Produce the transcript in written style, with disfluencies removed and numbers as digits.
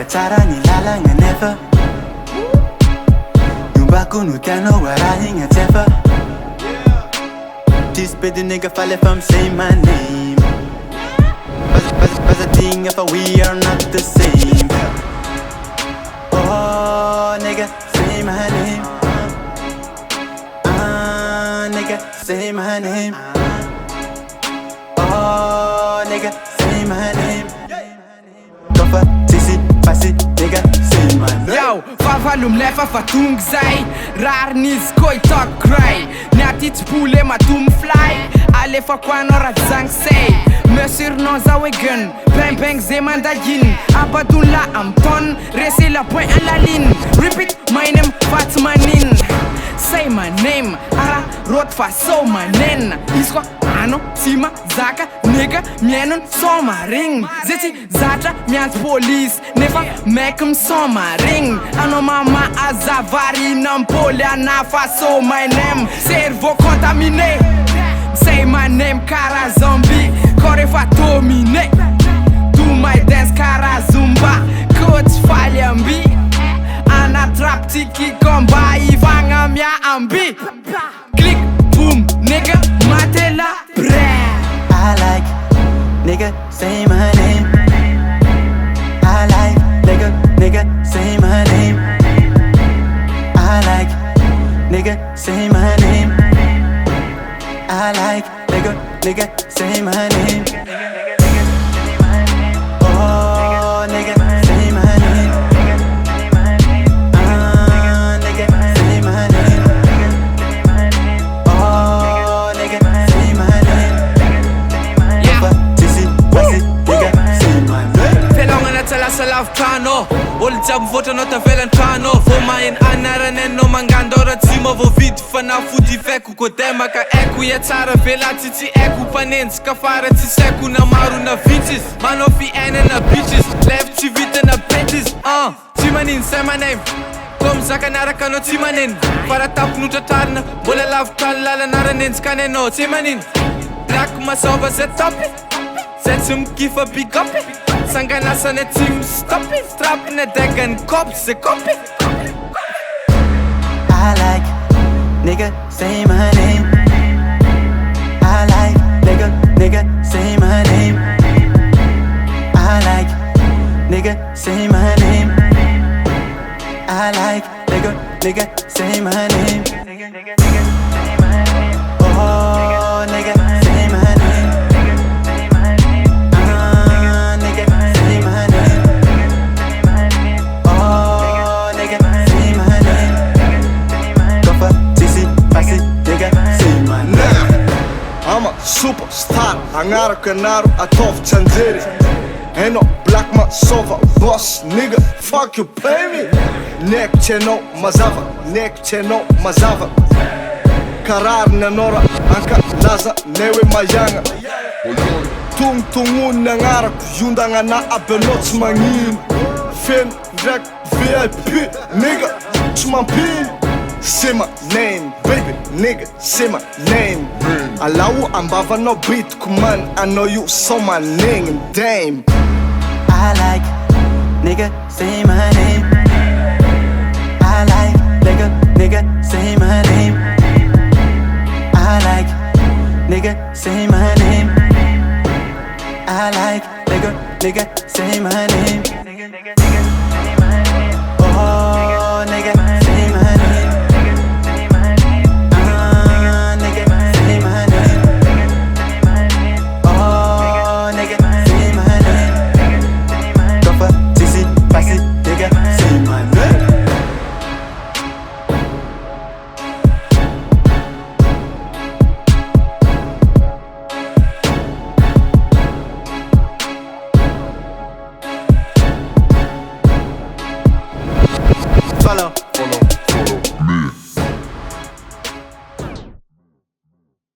자랑이 lalanga never 눈 받고 누가노 와라니가 never This better nigga fall if I'm saying my name But a thing if we are not the same Oh nigga say my name Nigga say my name Oh nigga say my name Tofa tisi pasi nigga say my name Yo, favalum lefa fatung zay Rar niz koi talk cry Nyati t'poule ma tum fly Ale fa kwanora zang say Monsieur non zawegen Bang bang zeman da yin Abadun la am ton Rese la point à la ligne Repeat my name Fatmanin Say my name Ara rot fa so manen Iskwa ano tima zaka nigga Mienun soma ring Zeti zatra mians police Nefa mekum soma ring Ano mama azavari Nam pole anafa so my name Cerveau contaminé Say my name cara zombie Kore fa domine Do my dance cara zumba Coach falyambi Ana trap tiki comba Ivanga mia ambi Click boom nigga matela brand I like nigga say my name I like nigga say my name I like nigga say my name I like nigga say my name Oh nigga say my name nigga say my name Oh nigga say my name Tisi pasi nigga say my name Felongana tsala salaf trano Olo jiaby mivoatra anao tavelany trano Vao maheno anarany anao mangandora tsy ma voavidy fanafody vaiko Godin maka aiko ia tsara velatsy tsy aiko Mpanenjika fara tsisy aiko na maro na vitsis Manao fiainana bitches Left tsy vita na betties Tsy manino say my name Ko mizaka anaraka anao tsy maneno Fara tapon'otratrarina Mbola lavitra ny lalan'aranenjika any anao tsy manino Black mazava zay topy Zay tsy mikifa big up Sanganasana tsy mistopy Strap na dagany cop zay copy I like nigga say my name I like nigga say my name I like nigga say my name I like nigga say my name Oh nigga say my name nigga say my name Oh nigga say my name Tofa tisi pasi nigga say my name I'm a superstar Angarako anaro ataovy tsanjery Hainao black masova boss nigga Fuck you play me Nek tsy hainao mazava Nek tsy hainao mazava Karariny anao ra ankalaza nay hoe mayagna Tongtongoniny agnarako Iondagna aby anao tsy magnino Feno ndraiky VIP nigga tsy mampino Say my name, baby, nigga, say my name Allow ambavanao bitiko man I know you saw my name, damn I like nigga say my name I like nigga say my name I like nigga say my name I like nigga say my name Oh nigga say my name nigga say my name Oh nigga say my name Tofa tisi pasi nigga say my name Follow